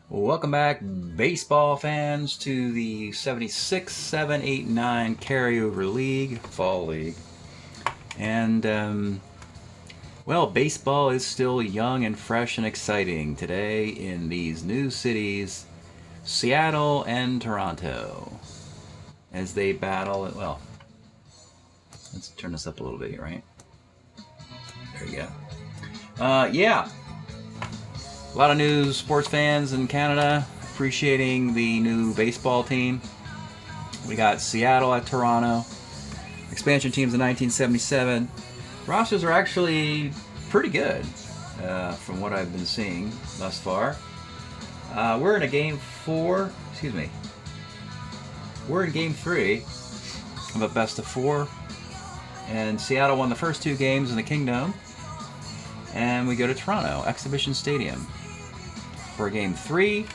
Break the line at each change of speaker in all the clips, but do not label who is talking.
Welcome back, baseball fans, to the 76, 7, 8, 9 carryover league, fall league. And, well, baseball is still young and fresh and exciting today in these new cities, Seattle and Toronto, as they battle. Well, let's turn this up a little bit, right? There you go. Yeah. A lot of new sports fans in Canada appreciating the new baseball team. We got Seattle at Toronto. Expansion teams in 1977. Rosters are actually pretty good from what I've been seeing thus far. We're in a game four. Excuse me. We're in game three of a best of four. And Seattle won the first two games in the Kingdom. And we go to Toronto, Exhibition Stadium, for game three.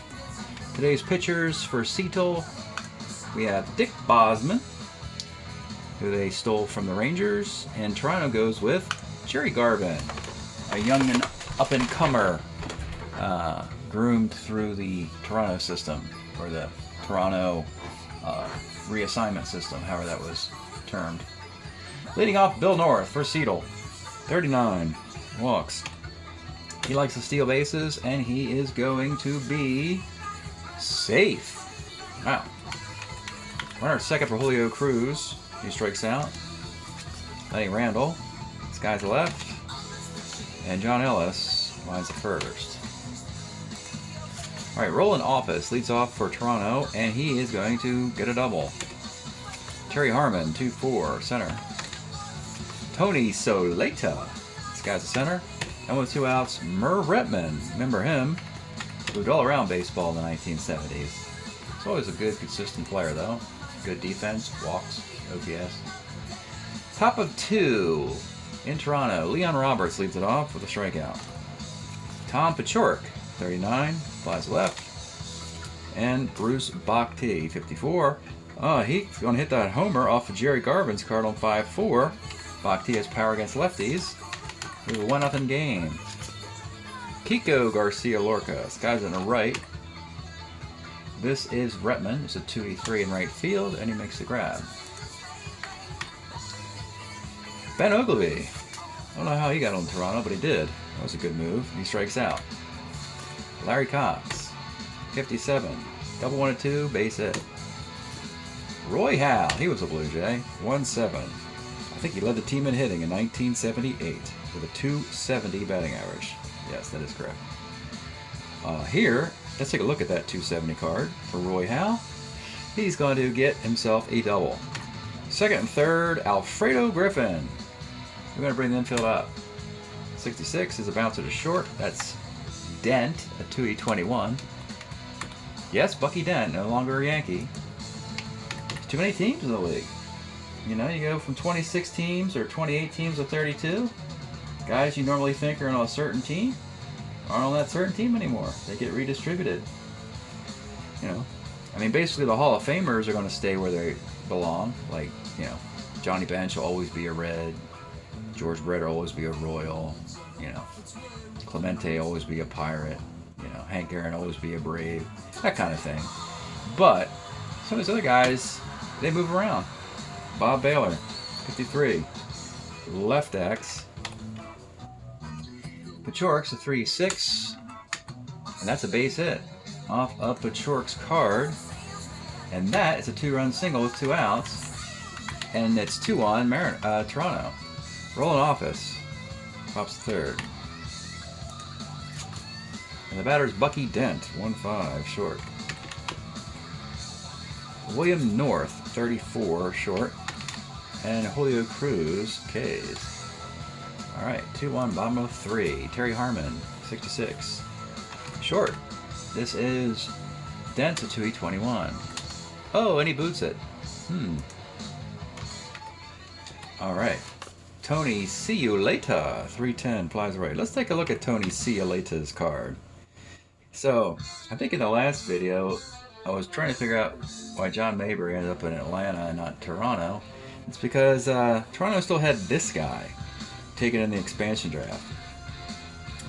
Today's pitchers for Seattle, we have Dick Bosman, who they stole from the Rangers, and Toronto goes with Jerry Garvin, a young and up-and-comer groomed through the Toronto system, or the Toronto reassignment system, however that was termed. Leading off, Bill North for Seattle, 39 walks. He likes to steal bases, and he is going to be safe. Wow. Runner second for Julio Cruz. He strikes out. Lenny Randall. This guy's left. And John Ellis lines the first. All right, Roland Office leads off for Toronto, and he is going to get a double. Terry Harmon, 2-4, center. Tony Soleta. This guy's a center. And with two outs, Merv Retman. Remember him? Moved all around baseball in the 1970s. He's always a good, consistent player, though. Good defense, walks, OPS. Top of two in Toronto. Leon Roberts leads it off with a strikeout. Tom Paciorek, 39, flies left. And Bruce Bhakti, 54. He's going to hit that homer off of Jerry Garvin's card on 5-4. Bhakti has power against lefties. It was a 1-0 game. Kiko Garcia Lorca. This guy's in the right. This is Retman. It's a 2-3 in right field, and he makes the grab. Ben Ogilvy. I don't know how he got on Toronto, but he did. That was a good move. He strikes out. Larry Cox, 57. Double 1-2, base hit. Roy Hal. He was a Blue Jay. 1-7. I think he led the team in hitting in 1978 with a 270 batting average. Yes, that is correct. Here, let's take a look at that 270 card for Roy Hal. He's going to get himself a double. Second and third, Alfredo Griffin. We're going to bring the infield up. 66 is a bouncer to short. That's Dent, a 2E21. Yes, Bucky Dent, no longer a Yankee. There's too many teams in the league. You know, you go from 26 teams or 28 teams to 32. Guys you normally think are on a certain team aren't on that certain team anymore. They get redistributed. You know, I mean, basically the Hall of Famers are going to stay where they belong. Like, you know, Johnny Bench will always be a Red. George Brett will always be a Royal. You know, Clemente will always be a Pirate. You know, Hank Aaron will always be a Brave. That kind of thing. But some of these other guys, they move around. Bob Baylor, 53. Left X. Pachorik's a 3-6. And that's a base hit off of Pachorik's card. And that is a two-run single with two outs. And it's 2 on Toronto. Roland Office pops third. And the batter's Bucky Dent, 1-5, short. William North, 34, short. And Julio Cruz, K's. All right, 2-1, bottom of 3. Terry Harmon, 66. Short. This is Dent, a 2E21. Oh, and he boots it. All right. Tony See You Later, 310, flies right. Let's take a look at Tony See You Later's card. So, I think in the last video, I was trying to figure out why John Mabry ended up in Atlanta and not Toronto. It's because Toronto still had this guy taken in the expansion draft.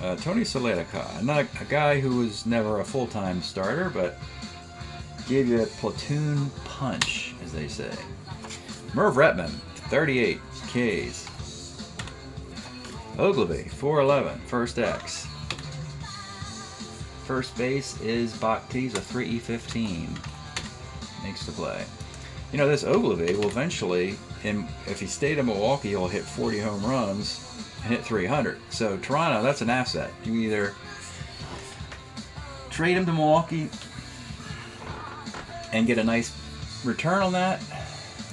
Tony Soleta, not a guy who was never a full-time starter, but gave you a platoon punch, as they say. Merv Retman, 38 Ks. Ogilvy, 411, first X. First base is Bakhti's a 3E15. Makes the play. You know, this Ogilvy will eventually, if he stayed in Milwaukee, he'll hit 40 home runs and hit 300. So Toronto, that's an asset. You either trade him to Milwaukee and get a nice return on that,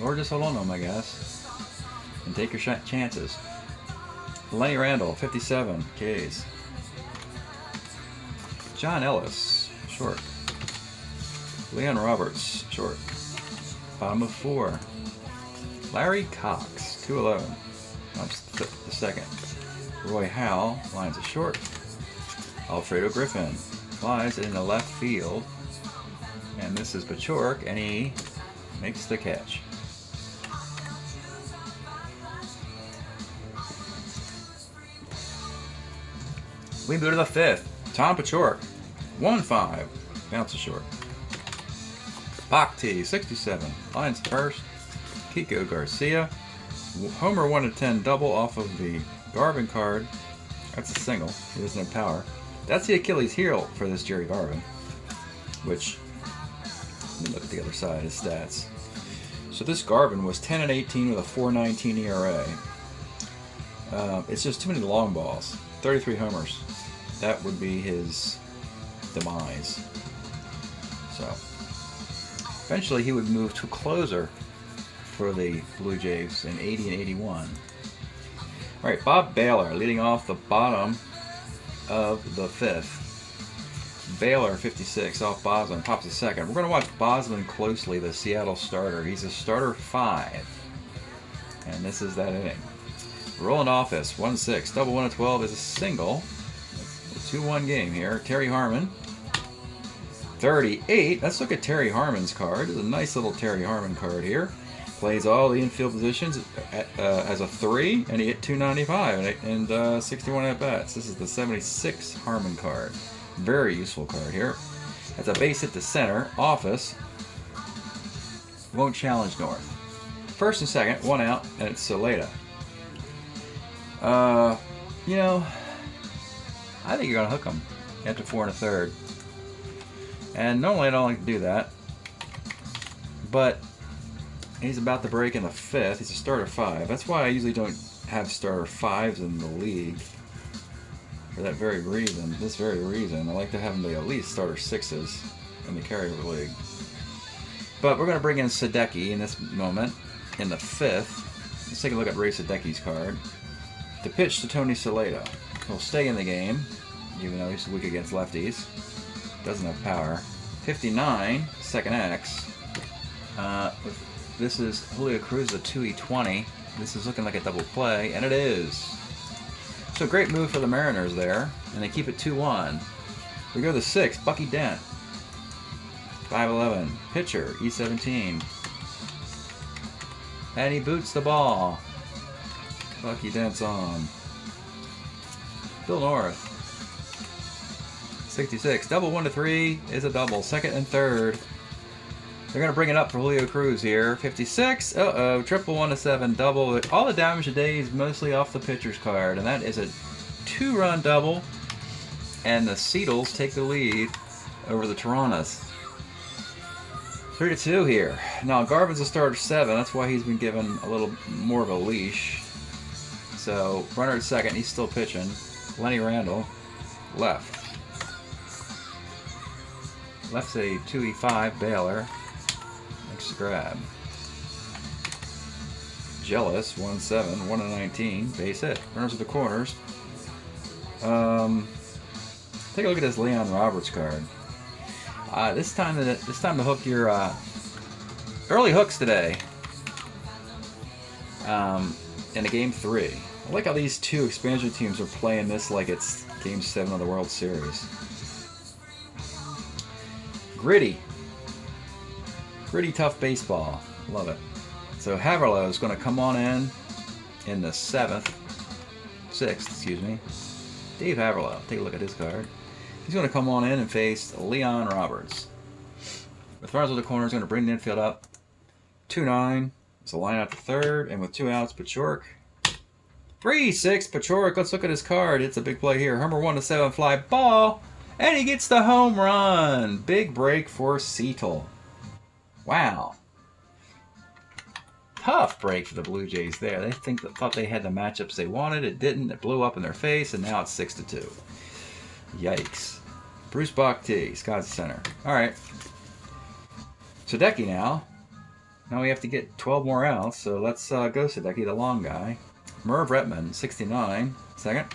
or just hold on to him, I guess, and take your chances. Lenny Randall, 57 Ks. John Ellis, short. Leon Roberts, short. Bottom of 4. Larry Cox, 211. That's the second. Roy Howell, lines a short. Alfredo Griffin flies in the left field. And this is Pachork, and he makes the catch. We move to the 5th. Tom Pachork, 1-5. Bounces short. Bakhti, 67. Lines first. Kiko Garcia. Homer 1-10 double off of the Garvin card. That's a single. He doesn't have power. That's the Achilles heel for this Jerry Garvin. Which, let me look at the other side, his stats. So this Garvin was 10-18 with a 4.19 ERA. It's just too many long balls. 33 homers. That would be his demise. So, eventually he would move to closer for the Blue Jays in 80 and 81. All right, Bob Baylor leading off the bottom of the 5th. Baylor, 56, off Bosman, pops a second. We're going to watch Bosman closely, the Seattle starter. He's a starter 5, and this is that inning. Roland Office, 1-6, double 1-12 is a single. It's a 2-1 game here. Terry Harmon, 38. Let's look at Terry Harmon's card. There's a nice little Terry Harmon card here. Plays all the infield positions as a 3, and he hit 295 and 61 at-bats. This is the 76 Harmon card. Very useful card here. That's a base hit to center. Office won't challenge North. First and second, 1 out, and it's Soleta. You know, I think you're going to hook him after 4 1/3. And normally I don't like to do that, but he's about to break in the 5th. He's a starter 5. That's why I usually don't have starter 5s in the league. For that very reason, this very reason. I like to have them be at least starter 6s in the carryover league. But we're going to bring in Sadecki in this moment in the 5th. Let's take a look at Ray Sadecki's card. To pitch to Tony Soleta. He'll stay in the game, even though he's weak against lefties. Doesn't have power. 59, second X. This is Julio Cruz, a 2E20. This is looking like a double play, and it is. So great move for the Mariners there, and they keep it 2-1. We go to the 6th, Bucky Dent. 5'11", pitcher, E17. And he boots the ball. Bucky Dent's on. Bill North. 66. Double 1-3 is a double. Second and third. They're going to bring it up for Julio Cruz here. 56. Uh-oh. Triple 1-7 double. All the damage today is mostly off the pitcher's card. And that is a 2-run double. And the Seatles take the lead over the Torontos. 3-2 here. Now, Garvin's a starter 7. That's why he's been given a little more of a leash. So, runner at second. He's still pitching. Lenny Randall, left. Left's a 2E5, Baylor. Makes the grab. Jealous, 1-7, 1-19, base hit. Runners at the corners. Take a look at this Leon Roberts card. This time to hook your early hooks today. In a game 3. I like how these two expansion teams are playing this like it's Game 7 of the World Series. Gritty, tough baseball. Love it. So Haverlow is going to come on in the 6th, excuse me. Steve Haverlow. Take a look at his card. He's going to come on in and face Leon Roberts. With runners with the corner, he's going to bring the infield up. 2-9. It's a line out to third, and with 2 outs, Pachork. 3-6, Pachork. Let's look at his card. It's a big play here. Homer 1-7, fly ball, and he gets the home run. Big break for Seattle. Wow. Tough break for the Blue Jays there. They thought they had the matchups they wanted. It didn't. It blew up in their face, and now it's 6-2. Yikes. Bruce Bach-T, Scott's center. All right. Sadecki now. Now we have to get 12 more outs, so let's go Sadecki, the long guy. Merv Retman, 69, second.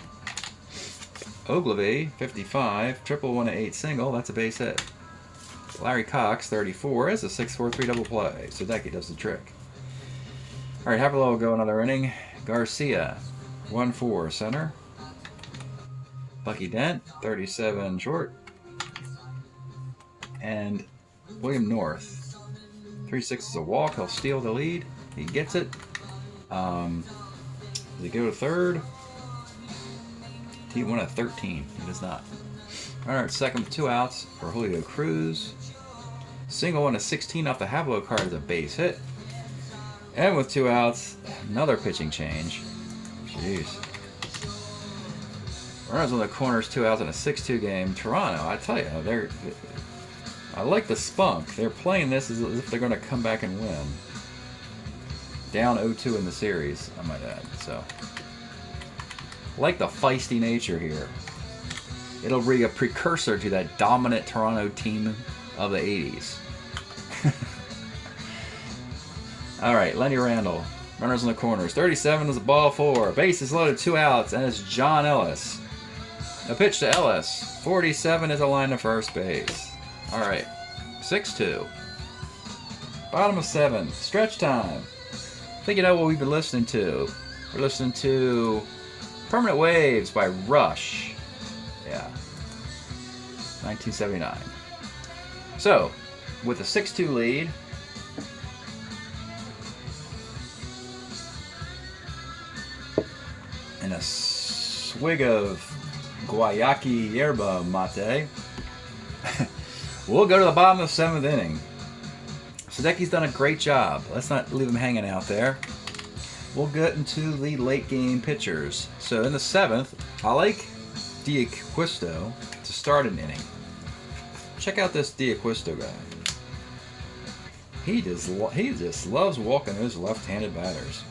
Ogilvy, 55, triple 1-8 single, that's a base hit. Larry Cox, 34, is a 6-4-3 double play. Sadecki does the trick. All right, Haverlow will go another inning. Garcia, 1-4 center. Bucky Dent, 37 short. And William North. 3-6 is a walk. He'll steal the lead. He gets it. Does he go to third? He won at 13. He does not. All right, second with 2 outs for Julio Cruz. Single 1-16 off the Haverlow card is a base hit. And with 2 outs, another pitching change. Jeez. Runners on the corners, 2 outs in a 6-2 game. Toronto, I tell you, I like the spunk. They're playing this as if they're going to come back and win. Down 0-2 in the series, I might add. So, I like the feisty nature here. It'll be a precursor to that dominant Toronto team of the 80s. All right, Lenny Randall. Runners in the corners. 37 is a ball 4. Bases loaded, 2 outs, and it's John Ellis. A pitch to Ellis. 47 is a line to first base. All right, 6-2. Bottom of 7. Stretch time. I think you know what we've been listening to. We're listening to Permanent Waves by Rush. Yeah. 1979. So, with a 6-2 lead, and a swig of Guayaki yerba mate, we'll go to the bottom of the 7th inning. Sadecki's done a great job. Let's not leave him hanging out there. We'll get into the late game pitchers. So in the 7th, I like D'Acquisto to start an inning. Check out this D'Acquisto guy. He just loves walking those left-handed batters.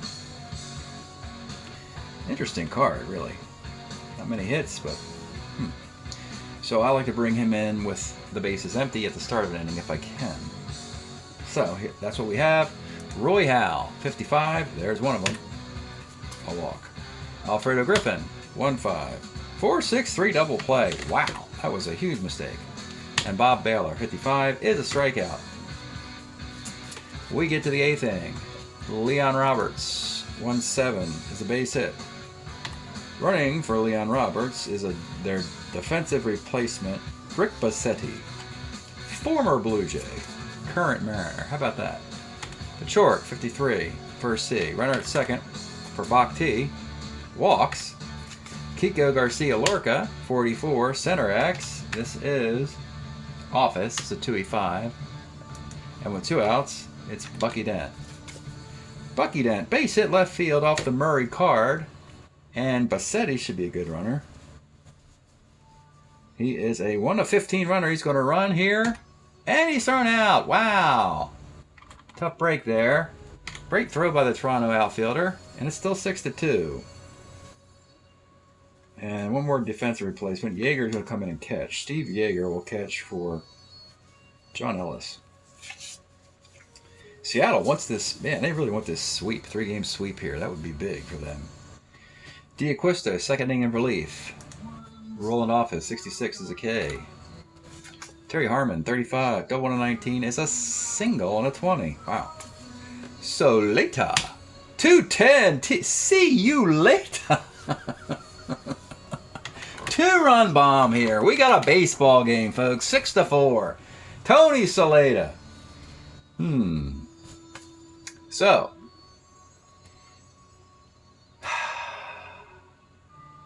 Interesting card, really. Not many hits, but So I like to bring him in with the bases empty at the start of an inning if I can. So that's what we have. Roy Howell, 55. There's one of them. A walk. Alfredo Griffin, 1-5. 4-6-3 double play. Wow, that was a huge mistake. And Bob Baylor, 55, is a strikeout. We get to the 8th inning. Leon Roberts, 1-7, is a base hit. Running for Leon Roberts is their defensive replacement, Rick Bassetti, former Blue Jay, current Mariner. How about that? Pachork, 53, first C. Runner at second for Bach-T. Walks. Kiko Garcia Lorca, 44, center X. This is Office. It's a 2-5. And with 2 outs, it's Bucky Dent. Bucky Dent, base hit left field off the Murray card. And Bassetti should be a good runner. He is a 1-15 runner. He's going to run here. And he's thrown out. Wow. Tough break there. Great throw by the Toronto outfielder. And it's still 6-2. And one more defensive replacement. Yeager's going to come in and catch. Steve Yeager will catch for John Ellis. Seattle wants this. Man, they really want this sweep. 3-game sweep here. That would be big for them. D'Acquisto, second inning in relief. Roland Office, 66 is a K. Terry Harmon, 35, double 1-19 is a single on a 20. Wow. So later. 210. See you later. 2-run bomb here. We got a baseball game, folks. 6-4. Tony Saleta. So.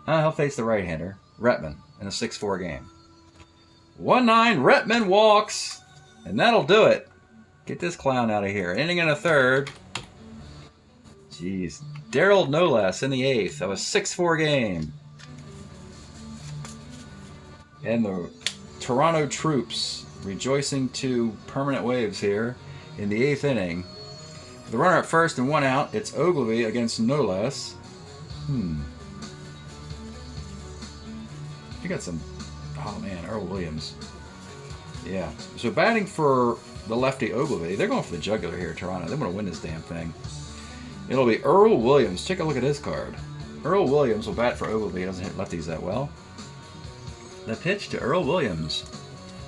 He'll face the right-hander. Retman in a 6-4 game. 1-9, Retman walks, and that'll do it. Get this clown out of here. Inning in a third. Jeez. Daryl no less in the 8th. That was 6-4 game. And the Toronto troops rejoicing to permanent waves here in the 8th inning. The runner at first and 1 out. It's Ogilvy against no less. You got some... Oh, man, Earl Williams. Yeah. So batting for the lefty Ogilvy. They're going for the jugular here, Toronto. They want to win this damn thing. It'll be Earl Williams. Take a look at his card. Earl Williams will bat for Ogilvy. He doesn't hit lefties that well. The pitch to Earl Williams.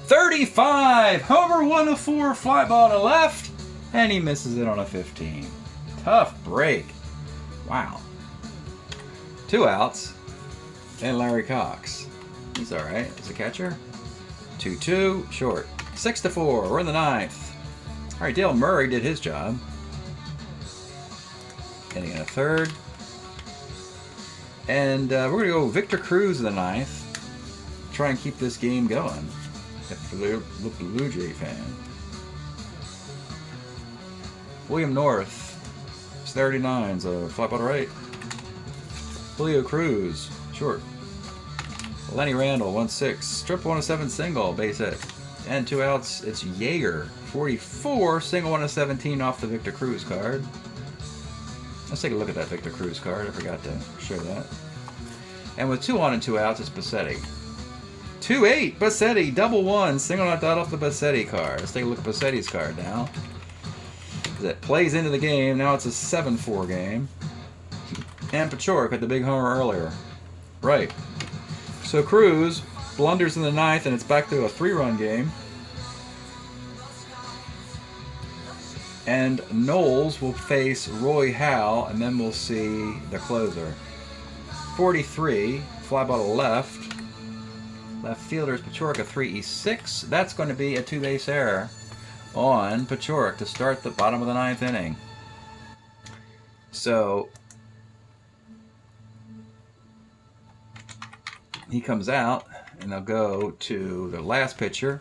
35! Homer 1 of 4. Fly ball to left. And he misses it on a 15. Tough break. Wow. 2 outs. And Larry Cox. He's alright as a catcher. 2-2. Short. 6-4. We're in the 9th. Alright, Dale Murray did his job. Inning in a third. And we're going to go Victor Cruz in the 9th. Try and keep this game going. If you're a Blue Jay fan. William North. 39's a fly ball to right. Julio Cruz. Short. Lenny Randall, 1-6. Strip 1-7 single, base hit. And 2 outs, it's Yeager. 44, single 1-17 off the Victor Cruz card. Let's take a look at that Victor Cruz card. I forgot to show that. And with 2 on and 2 outs, it's Bassetti. 2-8, Bassetti, double 1, single not dot off the Bassetti card. Let's take a look at Bassetti's card now. That plays into the game. Now it's a 7-4 game. And Pachorik had the big homer earlier. Right. So Cruz blunders in the 9th, and it's back to a 3-run game. And Knowles will face Roy Howe, and then we'll see the closer. 43, fly ball to left. Left fielder is Pachorik, a 3-6. That's going to be a 2-base error on Pachorik to start the bottom of the 9th inning. So he comes out, and they'll go to the last pitcher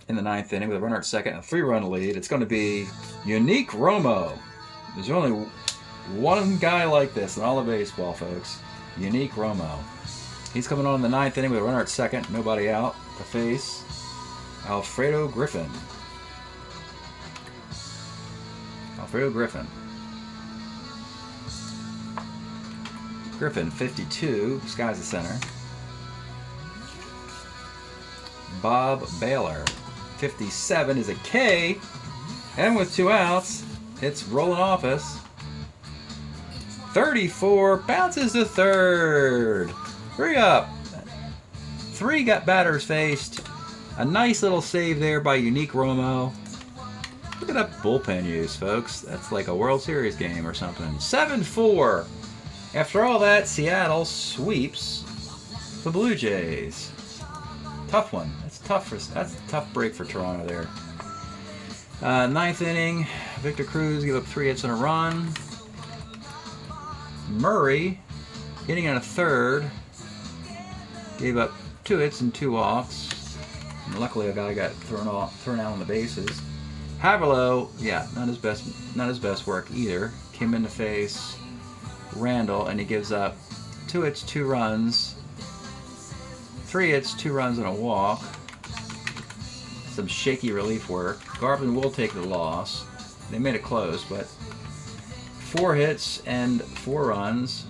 in the 9th inning with a runner at second and a 3-run lead. It's going to be Unique Romo. There's only one guy like this in all of baseball, folks. Unique Romo. He's coming on in the 9th inning with a runner at second, nobody out, to face Alfredo Griffin. Alfredo Griffin. Griffin, 52, skies the center. Bob Baylor, 57, is a K. And with 2 outs, it's Roland Office. 34, bounces to third. 3 up. 3 got batters faced. A nice little save there by Unique Romo. Look at that bullpen use, folks. That's like a World Series game or something. 7-4. After all that, Seattle sweeps the Blue Jays. Tough one. That's a tough break for Toronto there. 9th inning, Victor Cruz gave up 3 hits and a run. Murray, hitting in a third, gave up 2 hits and 2 walks. And luckily, a guy got thrown out on the bases. Haverlow, yeah, not his best work either. Came in to face Randall, and he gives up 2 hits, 2 runs, 3 hits, 2 runs, and a walk. Some shaky relief work. Garvin will take the loss. They made it close, but 4 hits and 4 runs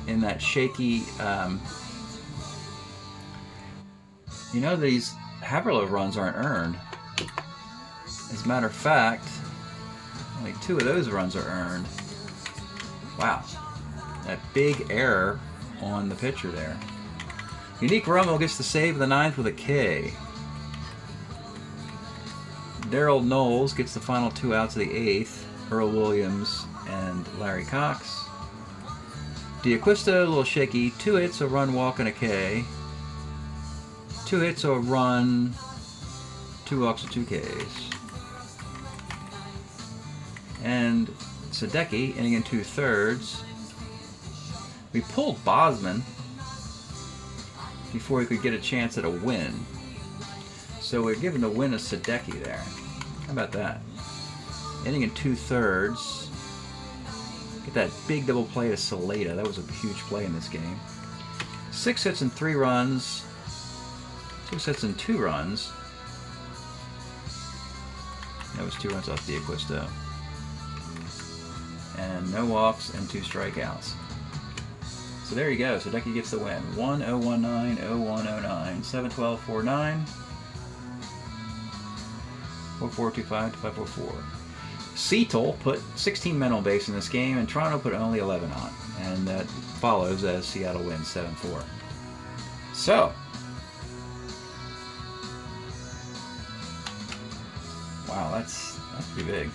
in that shaky. You know, these Haverlow runs aren't earned. As a matter of fact, only 2 of those runs are earned. Wow. That big error on the pitcher there. Unique Romo gets the save of the 9th with a K. Daryl Knowles gets the final 2 outs of the 8th. Earl Williams and Larry Cox. D'Acquisto, a little shaky. 2 hits, a run, walk, and a K. 2 hits, a run, 2 walks, and 2 Ks. And Sadecki, inning in 2/3. We pulled Bosman before he could get a chance at a win. So we're giving the win to Sadecki there. How about that? Inning in 2/3. Get that big double play to Saleta. That was a huge play in this game. 6 hits and 3 runs. 6 hits and 2 runs. That was 2 runs off D'Acquisto. And no walks and 2 strikeouts. So there you go. Sadecki gets the win. 1-0-1-9, 0-1-0-9, 7-12-4-9, 4-4-2-5-5-4-4. Seattle put 16 men on base in this game, and Toronto put only 11 on. And that follows as Seattle wins 7-4. So, wow, that's pretty big.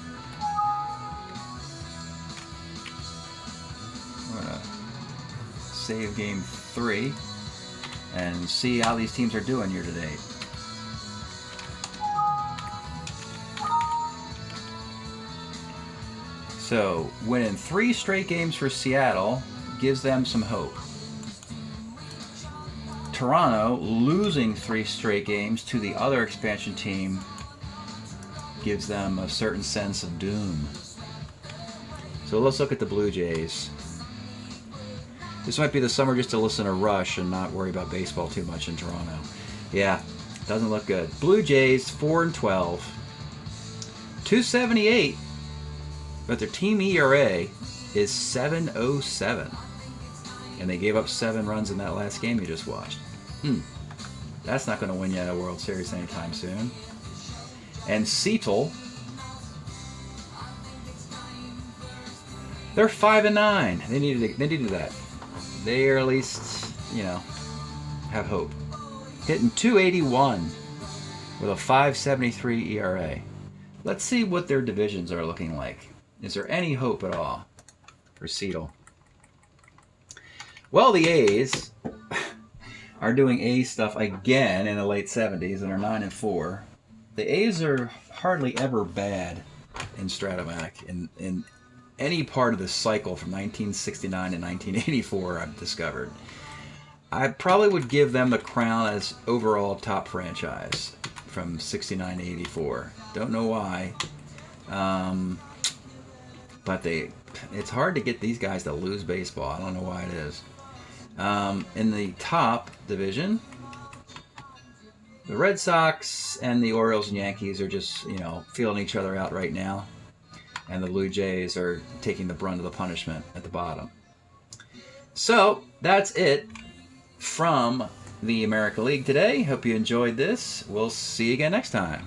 I'm gonna save game 3 and see how these teams are doing year to date. So, winning 3 straight games for Seattle gives them some hope. Toronto losing 3 straight games to the other expansion team gives them a certain sense of doom. So let's look at the Blue Jays. This might be the summer just to listen to Rush and not worry about baseball too much in Toronto. Yeah, doesn't look good. Blue Jays 4-12, 278, but their team ERA is 7.07, and they gave up 7 runs in that last game you just watched. That's not going to win you a World Series anytime soon. And Seattle, they're 5-9. They needed that. They are at least, have hope. Hitting 281 with a 5.73 ERA. Let's see what their divisions are looking like. Is there any hope at all for Seattle? Well, the A's are doing A stuff again in the late 70s and are 9-4. The A's are hardly ever bad in Strat-O-Matic in any part of the cycle from 1969 to 1984, I've discovered. I probably would give them the crown as overall top franchise from 69 to 84. Don't know why. But it's hard to get these guys to lose baseball. I don't know why it is. In the top division, the Red Sox and the Orioles and Yankees are just, feeling each other out right now. And the Blue Jays are taking the brunt of the punishment at the bottom. So, that's it from the America League today. Hope you enjoyed this. We'll see you again next time.